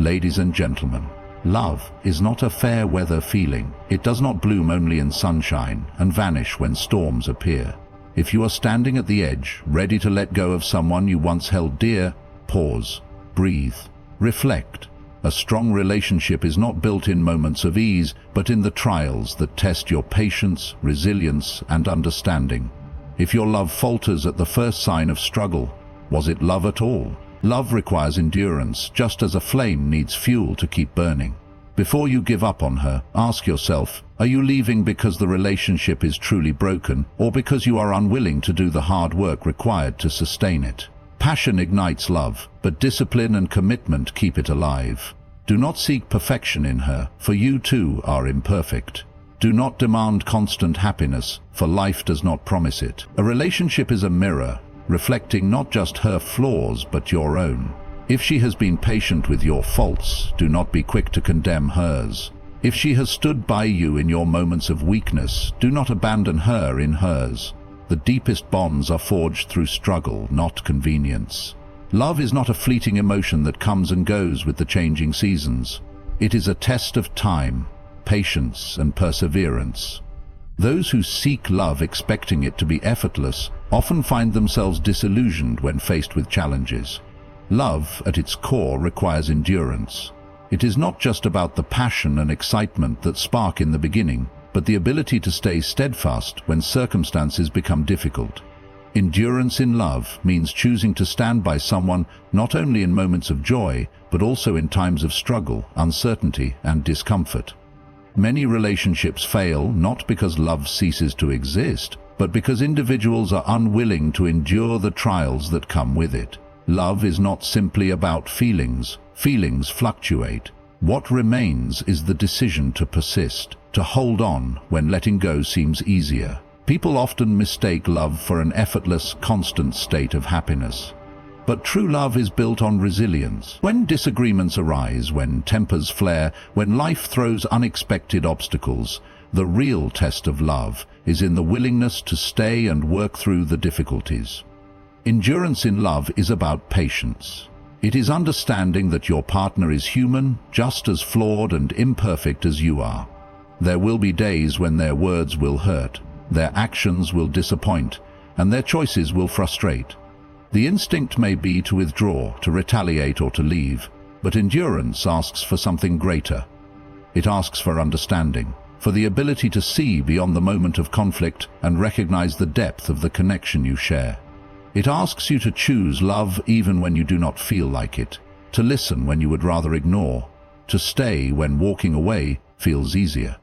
Ladies and gentlemen, love is not a fair weather feeling. It does not bloom only in sunshine and vanish when storms appear. If you are standing at the edge, ready to let go of someone you once held dear, pause, breathe, reflect. A strong relationship is not built in moments of ease, but in the trials that test your patience, resilience, and understanding. If your love falters at the first sign of struggle, was it love at all? Love requires endurance, just as a flame needs fuel to keep burning. Before you give up on her, ask yourself, are you leaving because the relationship is truly broken, or because you are unwilling to do the hard work required to sustain it? Passion ignites love, but discipline and commitment keep it alive. Do not seek perfection in her, for you too are imperfect. Do not demand constant happiness, for life does not promise it. A relationship is a mirror, reflecting not just her flaws but your own. If she has been patient with your faults, do not be quick to condemn hers. If she has stood by you in your moments of weakness, do not abandon her in hers. The deepest bonds are forged through struggle, not convenience. Love is not a fleeting emotion that comes and goes with the changing seasons. It is a test of time, patience, and perseverance. Those who seek love expecting it to be effortless often find themselves disillusioned when faced with challenges. Love, at its core, requires endurance. It is not just about the passion and excitement that spark in the beginning, but the ability to stay steadfast when circumstances become difficult. Endurance in love means choosing to stand by someone not only in moments of joy, but also in times of struggle, uncertainty, and discomfort. Many relationships fail not because love ceases to exist, but because individuals are unwilling to endure the trials that come with it. Love is not simply about feelings. Feelings fluctuate. What remains is the decision to persist, to hold on when letting go seems easier. People often mistake love for an effortless, constant state of happiness. But true love is built on resilience. When disagreements arise, when tempers flare, when life throws unexpected obstacles, the real test of love is in the willingness to stay and work through the difficulties. Endurance in love is about patience. It is understanding that your partner is human, just as flawed and imperfect as you are. There will be days when their words will hurt, their actions will disappoint, and their choices will frustrate. The instinct may be to withdraw, to retaliate, or to leave, but endurance asks for something greater. It asks for understanding, for the ability to see beyond the moment of conflict and recognize the depth of the connection you share. It asks you to choose love even when you do not feel like it, to listen when you would rather ignore, to stay when walking away feels easier.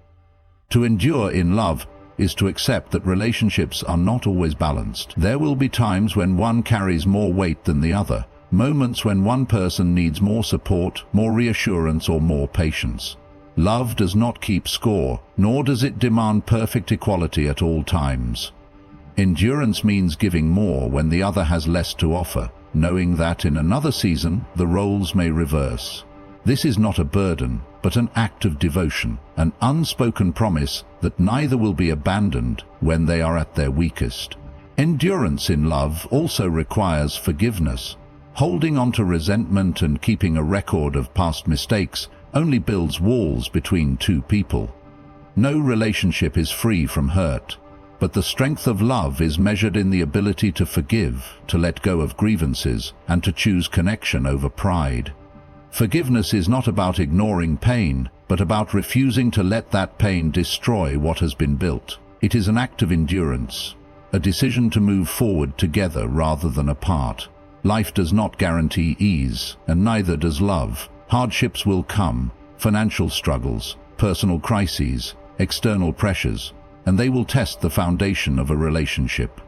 To endure in love is to accept that relationships are not always balanced. There will be times when one carries more weight than the other, moments when one person needs more support, more reassurance, or more patience. Love does not keep score, nor does it demand perfect equality at all times. Endurance means giving more when the other has less to offer, knowing that in another season the roles may reverse. This is not a burden, but an act of devotion, an unspoken promise that neither will be abandoned when they are at their weakest. Endurance in love also requires forgiveness. Holding on to resentment and keeping a record of past mistakes only builds walls between two people. No relationship is free from hurt, but the strength of love is measured in the ability to forgive, to let go of grievances, and to choose connection over pride. Forgiveness is not about ignoring pain, but about refusing to let that pain destroy what has been built. It is an act of endurance, a decision to move forward together rather than apart. Life does not guarantee ease, and neither does love. Hardships will come, financial struggles, personal crises, external pressures, and they will test the foundation of a relationship.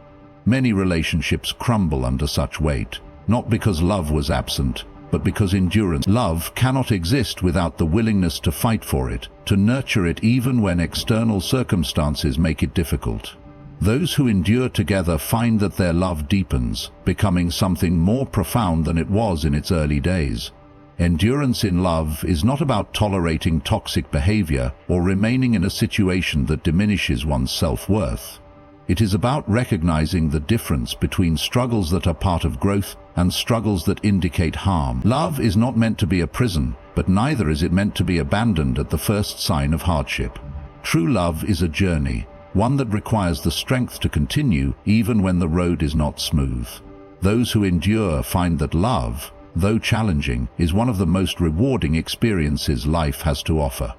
Many relationships crumble under such weight, not because love was absent, but because endurance. Love cannot exist without the willingness to fight for it, to nurture it even when external circumstances make it difficult. Those who endure together find that their love deepens, becoming something more profound than it was in its early days. Endurance in love is not about tolerating toxic behavior or remaining in a situation that diminishes one's self-worth. It is about recognizing the difference between struggles that are part of growth and struggles that indicate harm. Love is not meant to be a prison, but neither is it meant to be abandoned at the first sign of hardship. True love is a journey, one that requires the strength to continue even when the road is not smooth. Those who endure find that love, though challenging, is one of the most rewarding experiences life has to offer.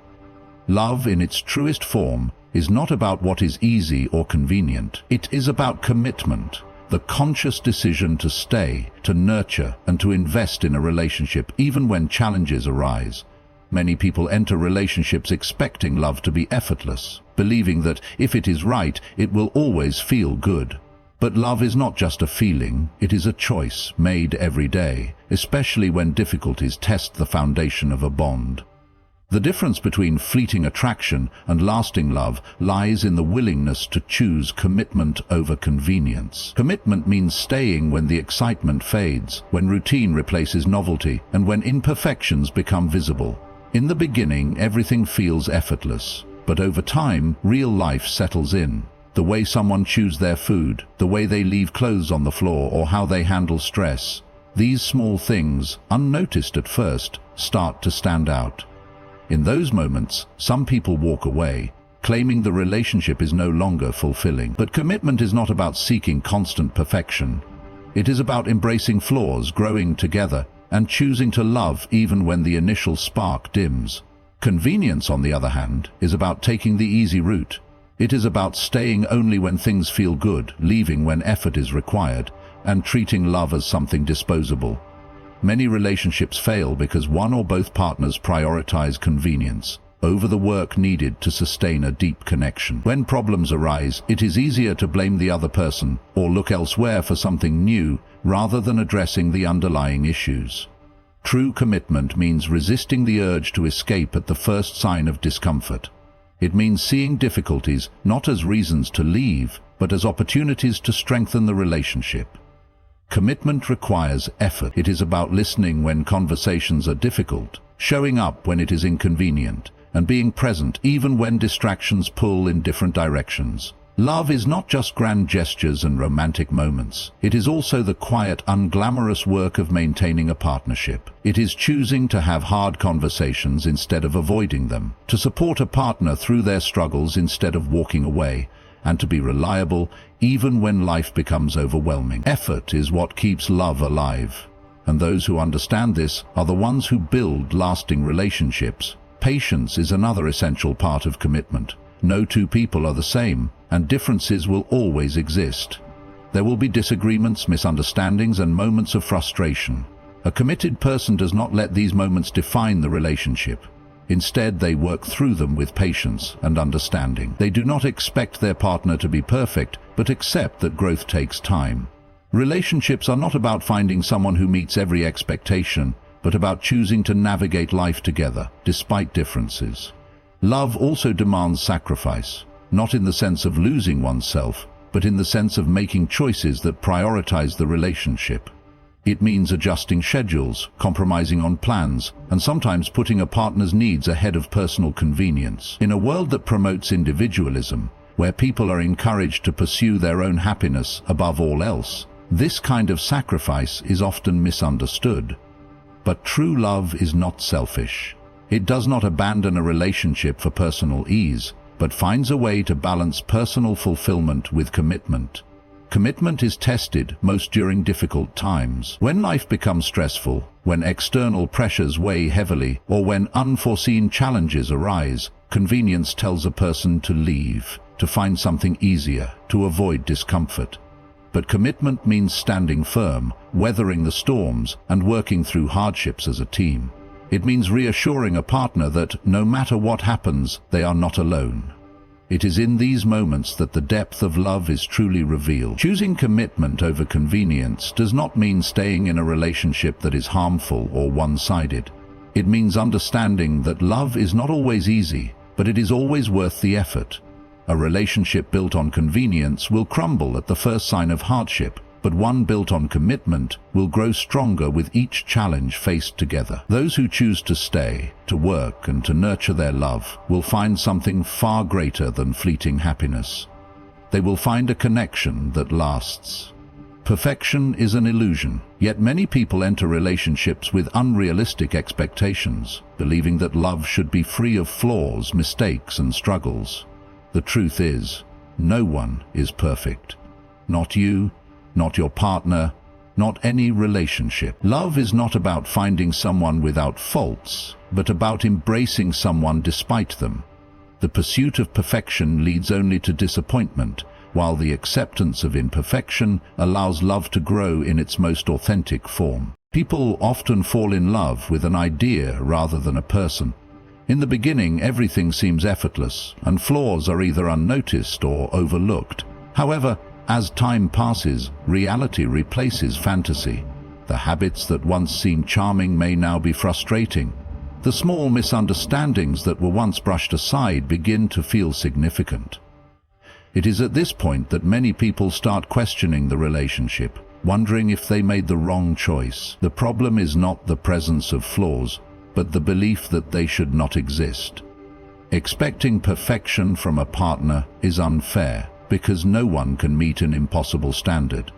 Love in its truest form is not about what is easy or convenient. It is about commitment, the conscious decision to stay, to nurture, and to invest in a relationship even when challenges arise. Many people enter relationships expecting love to be effortless, believing that if it is right, it will always feel good. But love is not just a feeling, it is a choice made every day, especially when difficulties test the foundation of a bond. The difference between fleeting attraction and lasting love lies in the willingness to choose commitment over convenience. Commitment means staying when the excitement fades, when routine replaces novelty, and when imperfections become visible. In the beginning, everything feels effortless, but over time, real life settles in. The way someone chews their food, the way they leave clothes on the floor, or how they handle stress. These small things, unnoticed at first, start to stand out. In those moments, some people walk away, claiming the relationship is no longer fulfilling. But commitment is not about seeking constant perfection. It is about embracing flaws, growing together, and choosing to love even when the initial spark dims. Convenience, on the other hand, is about taking the easy route. It is about staying only when things feel good, leaving when effort is required, and treating love as something disposable. Many relationships fail because one or both partners prioritize convenience over the work needed to sustain a deep connection. When problems arise, it is easier to blame the other person or look elsewhere for something new rather than addressing the underlying issues. True commitment means resisting the urge to escape at the first sign of discomfort. It means seeing difficulties not as reasons to leave, but as opportunities to strengthen the relationship. Commitment requires effort. It is about listening when conversations are difficult, showing up when it is inconvenient, and being present even when distractions pull in different directions. Love is not just grand gestures and romantic moments. It is also the quiet, unglamorous work of maintaining a partnership. It is choosing to have hard conversations instead of avoiding them, to support a partner through their struggles instead of walking away, and to be reliable even when life becomes overwhelming. Effort is what keeps love alive, and those who understand this are the ones who build lasting relationships. Patience is another essential part of commitment. No two people are the same, and differences will always exist. There will be disagreements, misunderstandings, and moments of frustration. A committed person does not let these moments define the relationship. Instead, they work through them with patience and understanding. They do not expect their partner to be perfect, but accept that growth takes time. Relationships are not about finding someone who meets every expectation, but about choosing to navigate life together, despite differences. Love also demands sacrifice, not in the sense of losing oneself, but in the sense of making choices that prioritize the relationship. It means adjusting schedules, compromising on plans, and sometimes putting a partner's needs ahead of personal convenience. In a world that promotes individualism, where people are encouraged to pursue their own happiness above all else, this kind of sacrifice is often misunderstood. But true love is not selfish. It does not abandon a relationship for personal ease, but finds a way to balance personal fulfillment with commitment. Commitment is tested most during difficult times. When life becomes stressful, when external pressures weigh heavily, or when unforeseen challenges arise, convenience tells a person to leave, to find something easier, to avoid discomfort. But commitment means standing firm, weathering the storms, and working through hardships as a team. It means reassuring a partner that, no matter what happens, they are not alone. It is in these moments that the depth of love is truly revealed. Choosing commitment over convenience does not mean staying in a relationship that is harmful or one-sided. It means understanding that love is not always easy, but it is always worth the effort. A relationship built on convenience will crumble at the first sign of hardship, but one built on commitment will grow stronger with each challenge faced together. Those who choose to stay, to work, and to nurture their love will find something far greater than fleeting happiness. they will find a connection that lasts. Perfection is an illusion, yet many people enter relationships with unrealistic expectations, believing that love should be free of flaws, mistakes, and struggles. The truth is, no one is perfect. Not you, not your partner, not any relationship. Love is not about finding someone without faults, but about embracing someone despite them. The pursuit of perfection leads only to disappointment, while the acceptance of imperfection allows love to grow in its most authentic form. People often fall in love with an idea rather than a person. In the beginning, everything seems effortless, and flaws are either unnoticed or overlooked. However, as time passes, reality replaces fantasy. The habits that once seemed charming may now be frustrating. The small misunderstandings that were once brushed aside begin to feel significant. It is at this point that many people start questioning the relationship, wondering if they made the wrong choice. The problem is not the presence of flaws, but the belief that they should not exist. Expecting perfection from a partner is unfair, because no one can meet an impossible standard.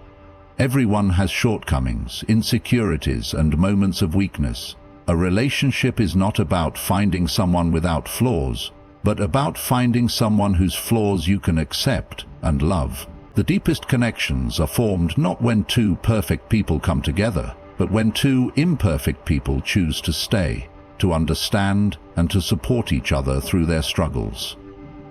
Everyone has shortcomings, insecurities, and moments of weakness. A relationship is not about finding someone without flaws, but about finding someone whose flaws you can accept and love. The deepest connections are formed not when two perfect people come together, but when two imperfect people choose to stay, to understand, and to support each other through their struggles.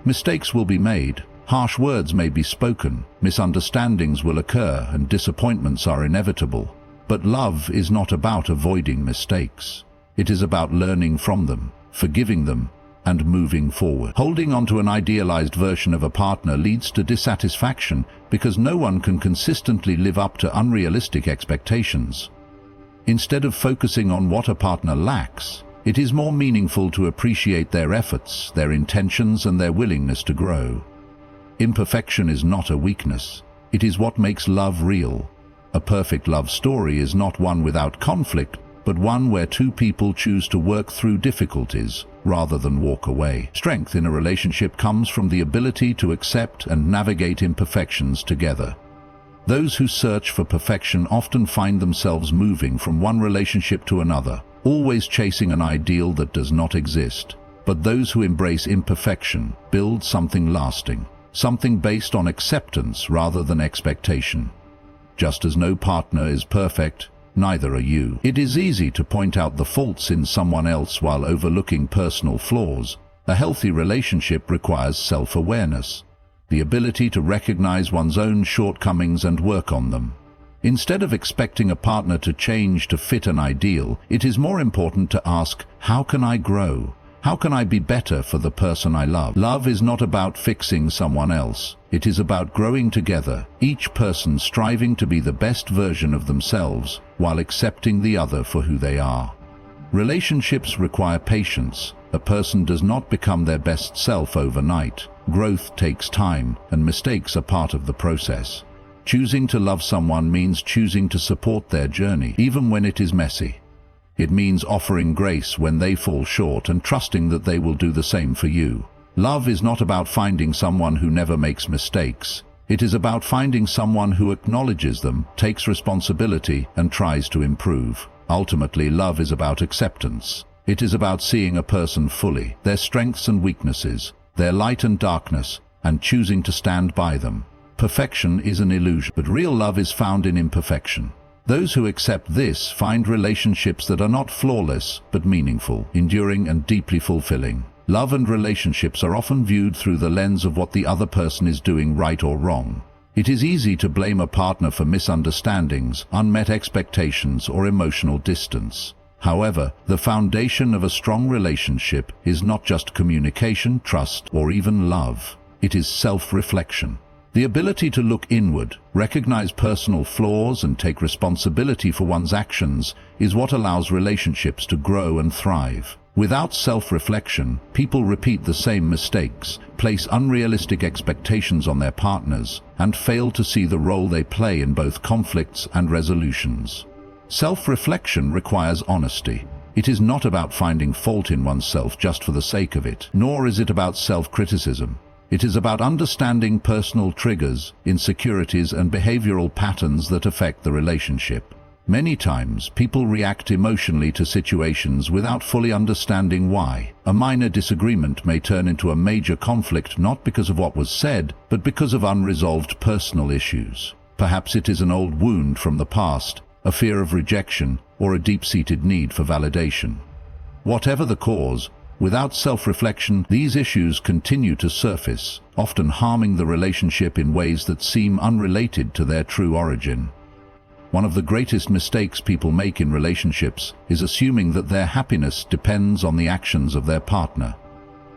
Mistakes will be made, harsh words may be spoken, misunderstandings will occur, and disappointments are inevitable. But love is not about avoiding mistakes. It is about learning from them, forgiving them, and moving forward. Holding on to an idealized version of a partner leads to dissatisfaction because no one can consistently live up to unrealistic expectations. Instead of focusing on what a partner lacks, it is more meaningful to appreciate their efforts, their intentions, and their willingness to grow. Imperfection is not a weakness. It is what makes love real. A perfect love story is not one without conflict, but one where two people choose to work through difficulties rather than walk away. Strength in a relationship comes from the ability to accept and navigate imperfections together. Those who search for perfection often find themselves moving from one relationship to another, always chasing an ideal that does not exist. But those who embrace imperfection build something lasting, something based on acceptance rather than expectation. Just as no partner is perfect, neither are you. It is easy to point out the faults in someone else while overlooking personal flaws. A healthy relationship requires self-awareness, the ability to recognize one's own shortcomings and work on them. Instead of expecting a partner to change to fit an ideal, it is more important to ask, how can I grow? How can I be better for the person I love? Love is not about fixing someone else. It is about growing together, each person striving to be the best version of themselves while accepting the other for who they are. Relationships require patience. A person does not become their best self overnight. Growth takes time, and mistakes are part of the process. Choosing to love someone means choosing to support their journey, even when it is messy. It means offering grace when they fall short and trusting that they will do the same for you. Love is not about finding someone who never makes mistakes. It is about finding someone who acknowledges them, takes responsibility, and tries to improve. Ultimately, love is about acceptance. It is about seeing a person fully, their strengths and weaknesses, their light and darkness, and choosing to stand by them. Perfection is an illusion, but real love is found in imperfection. Those who accept this find relationships that are not flawless, but meaningful, enduring, and deeply fulfilling. Love and relationships are often viewed through the lens of what the other person is doing right or wrong. It is easy to blame a partner for misunderstandings, unmet expectations, or emotional distance. However, the foundation of a strong relationship is not just communication, trust, or even love. It is self-reflection. The ability to look inward, recognize personal flaws, and take responsibility for one's actions is what allows relationships to grow and thrive. Without self-reflection, people repeat the same mistakes, place unrealistic expectations on their partners, and fail to see the role they play in both conflicts and resolutions. Self-reflection requires honesty. It is not about finding fault in oneself just for the sake of it, nor is it about self-criticism. It is about understanding personal triggers, insecurities, and behavioral patterns that affect the relationship. Many times, people react emotionally to situations without fully understanding why. A minor disagreement may turn into a major conflict not because of what was said, but because of unresolved personal issues. Perhaps it is an old wound from the past, a fear of rejection, or a deep-seated need for validation. Whatever the cause, without self-reflection, these issues continue to surface, often harming the relationship in ways that seem unrelated to their true origin. One of the greatest mistakes people make in relationships is assuming that their happiness depends on the actions of their partner.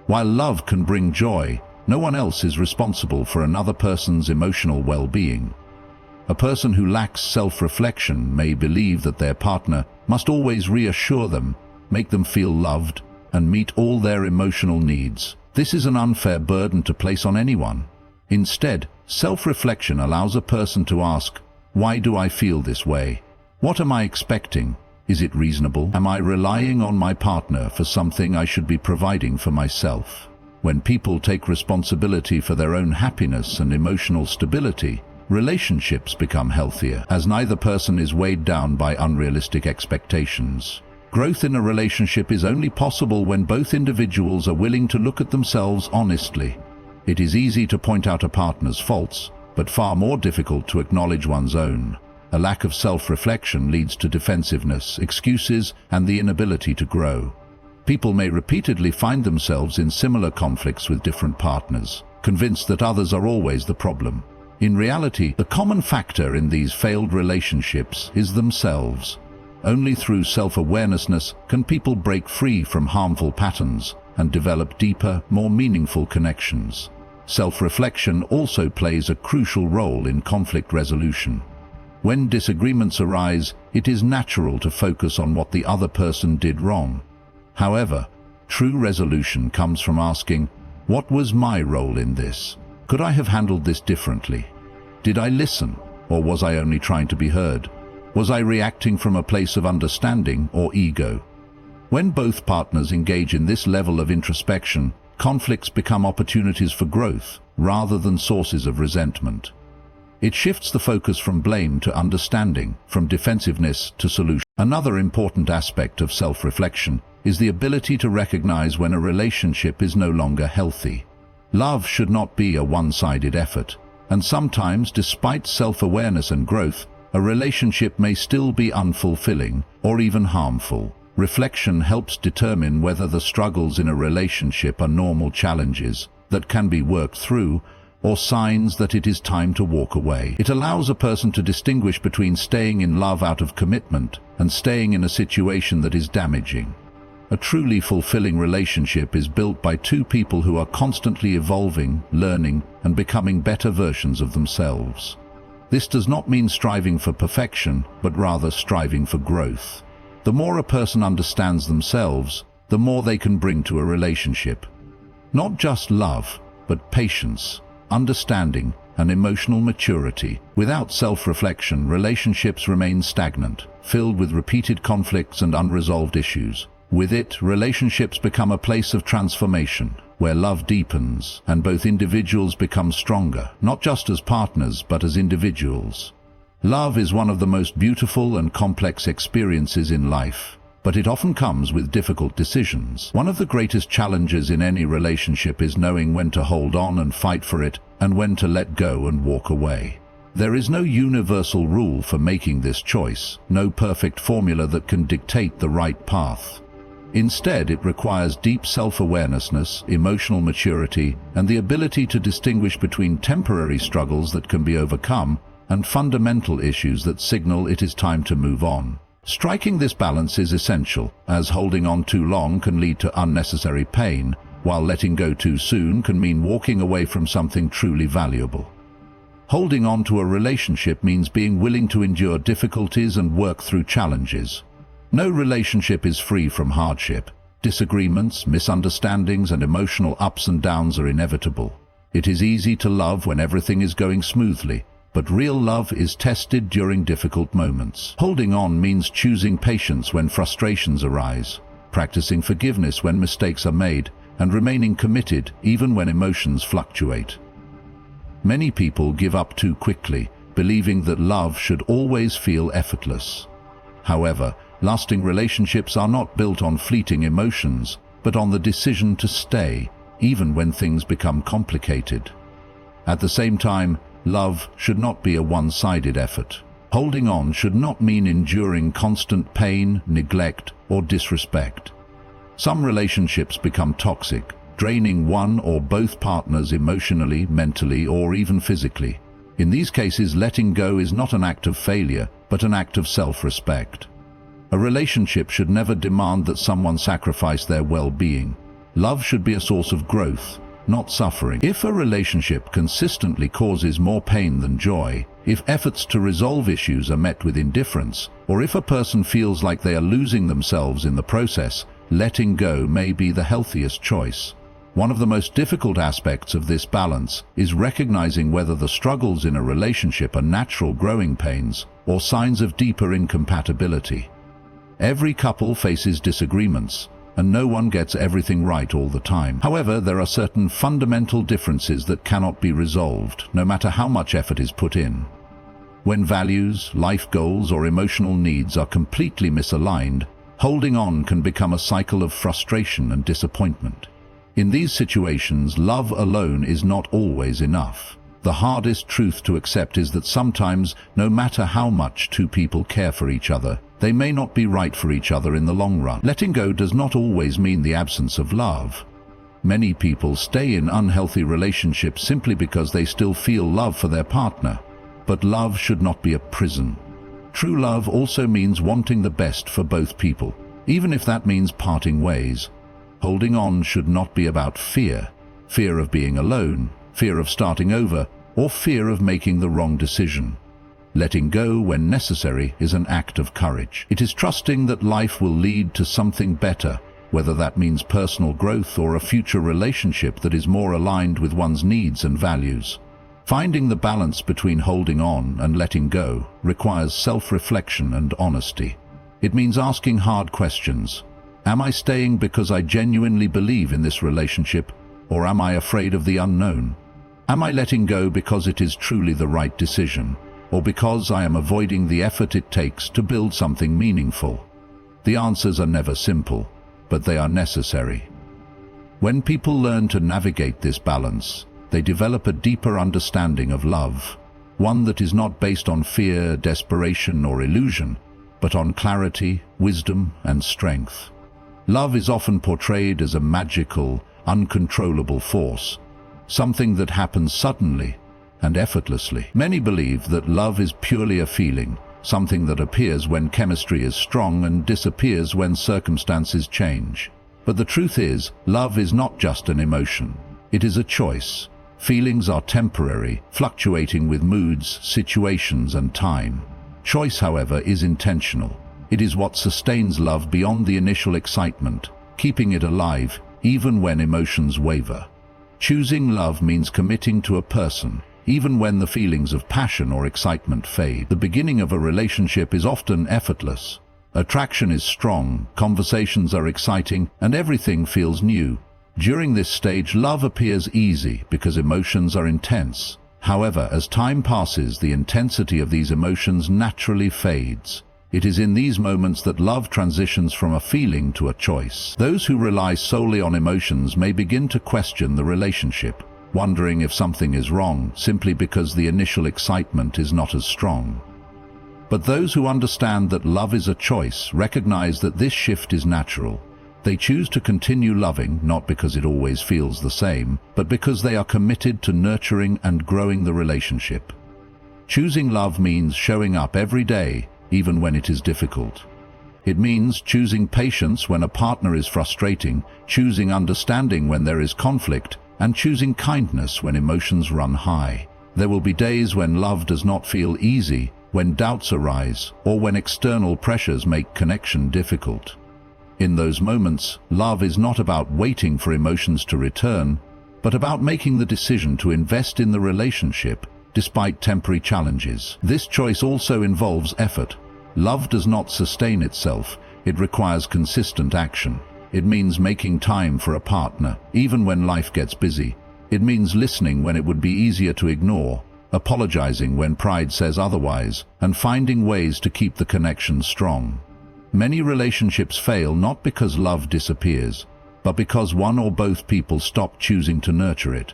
While love can bring joy, no one else is responsible for another person's emotional well-being. A person who lacks self-reflection may believe that their partner must always reassure them, make them feel loved, and meet all their emotional needs. This is an unfair burden to place on anyone. Instead, self-reflection allows a person to ask, why do I feel this way? What am I expecting? Is it reasonable? Am I relying on my partner for something I should be providing for myself? When people take responsibility for their own happiness and emotional stability, relationships become healthier, as neither person is weighed down by unrealistic expectations. Growth in a relationship is only possible when both individuals are willing to look at themselves honestly. It is easy to point out a partner's faults, but far more difficult to acknowledge one's own. A lack of self-reflection leads to defensiveness, excuses, and the inability to grow. People may repeatedly find themselves in similar conflicts with different partners, convinced that others are always the problem. In reality, the common factor in these failed relationships is themselves. Only through self-awareness can people break free from harmful patterns and develop deeper, more meaningful connections. Self-reflection also plays a crucial role in conflict resolution. When disagreements arise, it is natural to focus on what the other person did wrong. However, true resolution comes from asking, what was my role in this? Could I have handled this differently? Did I listen, or was I only trying to be heard? Was I reacting from a place of understanding or ego? When both partners engage in this level of introspection, conflicts become opportunities for growth rather than sources of resentment. It shifts the focus from blame to understanding, from defensiveness to solution. Another important aspect of self-reflection is the ability to recognize when a relationship is no longer healthy. Love should not be a one-sided effort, and sometimes, despite self-awareness and growth, a relationship may still be unfulfilling or even harmful. Reflection helps determine whether the struggles in a relationship are normal challenges that can be worked through, or signs that it is time to walk away. It allows a person to distinguish between staying in love out of commitment and staying in a situation that is damaging. A truly fulfilling relationship is built by two people who are constantly evolving, learning, and becoming better versions of themselves. This does not mean striving for perfection, but rather striving for growth. The more a person understands themselves, the more they can bring to a relationship. Not just love, but patience, understanding, and emotional maturity. Without self-reflection, relationships remain stagnant, filled with repeated conflicts and unresolved issues. With it, relationships become a place of transformation, where love deepens and both individuals become stronger, not just as partners, but as individuals. Love is one of the most beautiful and complex experiences in life, but it often comes with difficult decisions. One of the greatest challenges in any relationship is knowing when to hold on and fight for it, and when to let go and walk away. There is no universal rule for making this choice, no perfect formula that can dictate the right path. Instead, it requires deep self-awareness, emotional maturity, and the ability to distinguish between temporary struggles that can be overcome and fundamental issues that signal it is time to move on. Striking this balance is essential, as holding on too long can lead to unnecessary pain, while letting go too soon can mean walking away from something truly valuable. Holding on to a relationship means being willing to endure difficulties and work through challenges. No relationship is free from hardship. Disagreements, misunderstandings, and emotional ups and downs are inevitable. It is easy to love when everything is going smoothly, but real love is tested during difficult moments. Holding on means choosing patience when frustrations arise, practicing forgiveness when mistakes are made, and remaining committed even when emotions fluctuate. Many people give up too quickly, believing that love should always feel effortless. However, lasting relationships are not built on fleeting emotions, but on the decision to stay, even when things become complicated. At the same time, love should not be a one-sided effort. Holding on should not mean enduring constant pain, neglect, or disrespect. Some relationships become toxic, draining one or both partners emotionally, mentally, or even physically. In these cases, letting go is not an act of failure, but an act of self-respect. A relationship should never demand that someone sacrifice their well-being. Love should be a source of growth, not suffering. If a relationship consistently causes more pain than joy, if efforts to resolve issues are met with indifference, or if a person feels like they are losing themselves in the process, letting go may be the healthiest choice. One of the most difficult aspects of this balance is recognizing whether the struggles in a relationship are natural growing pains or signs of deeper incompatibility. Every couple faces disagreements, and no one gets everything right all the time. However, there are certain fundamental differences that cannot be resolved, no matter how much effort is put in. When values, life goals, or emotional needs are completely misaligned, holding on can become a cycle of frustration and disappointment. In these situations, love alone is not always enough. The hardest truth to accept is that sometimes, no matter how much two people care for each other, they may not be right for each other in the long run. Letting go does not always mean the absence of love. Many people stay in unhealthy relationships simply because they still feel love for their partner. But love should not be a prison. True love also means wanting the best for both people, even if that means parting ways. Holding on should not be about fear of being alone, fear of starting over, or fear of making the wrong decision. Letting go when necessary is an act of courage. It is trusting that life will lead to something better, whether that means personal growth or a future relationship that is more aligned with one's needs and values. Finding the balance between holding on and letting go requires self-reflection and honesty. It means asking hard questions. Am I staying because I genuinely believe in this relationship, or am I afraid of the unknown? Am I letting go because it is truly the right decision, or because I am avoiding the effort it takes to build something meaningful? The answers are never simple, but they are necessary. When people learn to navigate this balance, they develop a deeper understanding of love, one that is not based on fear, desperation, or illusion, but on clarity, wisdom, and strength. Love is often portrayed as a magical, uncontrollable force, something that happens suddenly and effortlessly. Many believe that love is purely a feeling, something that appears when chemistry is strong and disappears when circumstances change. But the truth is, love is not just an emotion. It is a choice. Feelings are temporary, fluctuating with moods, situations, and time. Choice, however, is intentional. It is what sustains love beyond the initial excitement, keeping it alive even when emotions waver. Choosing love means committing to a person, even when the feelings of passion or excitement fade. The beginning of a relationship is often effortless. Attraction is strong, conversations are exciting, and everything feels new. During this stage, love appears easy because emotions are intense. However, as time passes, the intensity of these emotions naturally fades. It is in these moments that love transitions from a feeling to a choice. Those who rely solely on emotions may begin to question the relationship, wondering if something is wrong simply because the initial excitement is not as strong. But those who understand that love is a choice recognize that this shift is natural. They choose to continue loving not because it always feels the same, but because they are committed to nurturing and growing the relationship. Choosing love means showing up every day, even when it is difficult. It means choosing patience when a partner is frustrating, choosing understanding when there is conflict, and choosing kindness when emotions run high. There will be days when love does not feel easy, when doubts arise, or when external pressures make connection difficult. In those moments, love is not about waiting for emotions to return, but about making the decision to invest in the relationship despite temporary challenges. This choice also involves effort. Love does not sustain itself, it requires consistent action. it means making time for a partner, even when life gets busy. It means listening when it would be easier to ignore, apologizing when pride says otherwise, and finding ways to keep the connection strong. Many relationships fail not because love disappears, but because one or both people stop choosing to nurture it.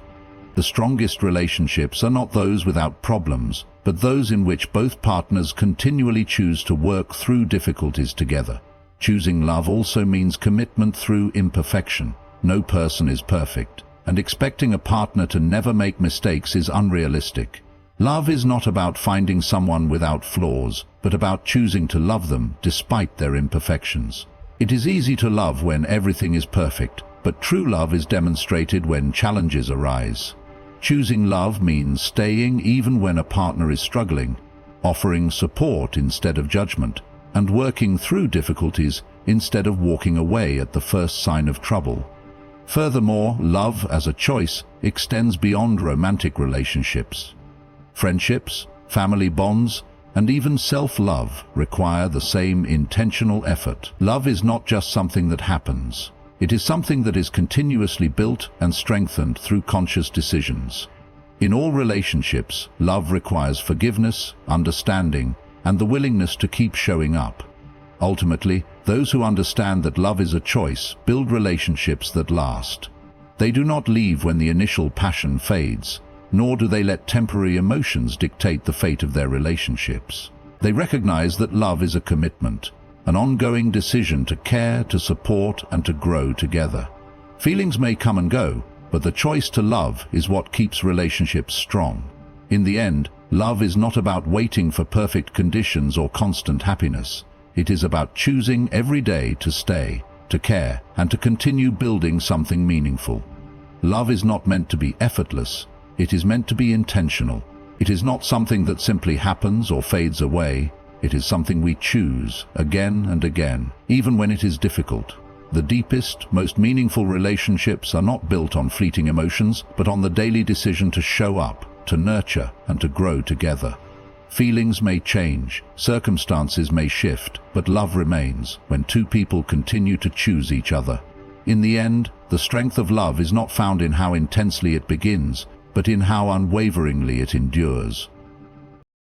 The strongest relationships are not those without problems, but those in which both partners continually choose to work through difficulties together. Choosing love also means commitment through imperfection. No person is perfect, and expecting a partner to never make mistakes is unrealistic. Love is not about finding someone without flaws, but about choosing to love them despite their imperfections. It is easy to love when everything is perfect, but true love is demonstrated when challenges arise. Choosing love means staying even when a partner is struggling, offering support instead of judgment, and working through difficulties instead of walking away at the first sign of trouble. Furthermore, love as a choice extends beyond romantic relationships. Friendships, family bonds, and even self-love require the same intentional effort. Love is not just something that happens. It is something that is continuously built and strengthened through conscious decisions. In all relationships, love requires forgiveness, understanding, and the willingness to keep showing up. Ultimately, those who understand that love is a choice build relationships that last. They do not leave when the initial passion fades, nor do they let temporary emotions dictate the fate of their relationships. They recognize that love is a commitment, an ongoing decision to care, to support, and to grow together. Feelings may come and go, but the choice to love is what keeps relationships strong. In the end, love is not about waiting for perfect conditions or constant happiness. It is about choosing every day to stay, to care, and to continue building something meaningful. Love is not meant to be effortless. It is meant to be intentional. It is not something that simply happens or fades away. It is something we choose again and again, even when it is difficult. The deepest, most meaningful relationships are not built on fleeting emotions, but on the daily decision to show up, to nurture, and to grow together. Feelings may change, circumstances may shift, but love remains when two people continue to choose each other. In the end, the strength of love is not found in how intensely it begins, but in how unwaveringly it endures.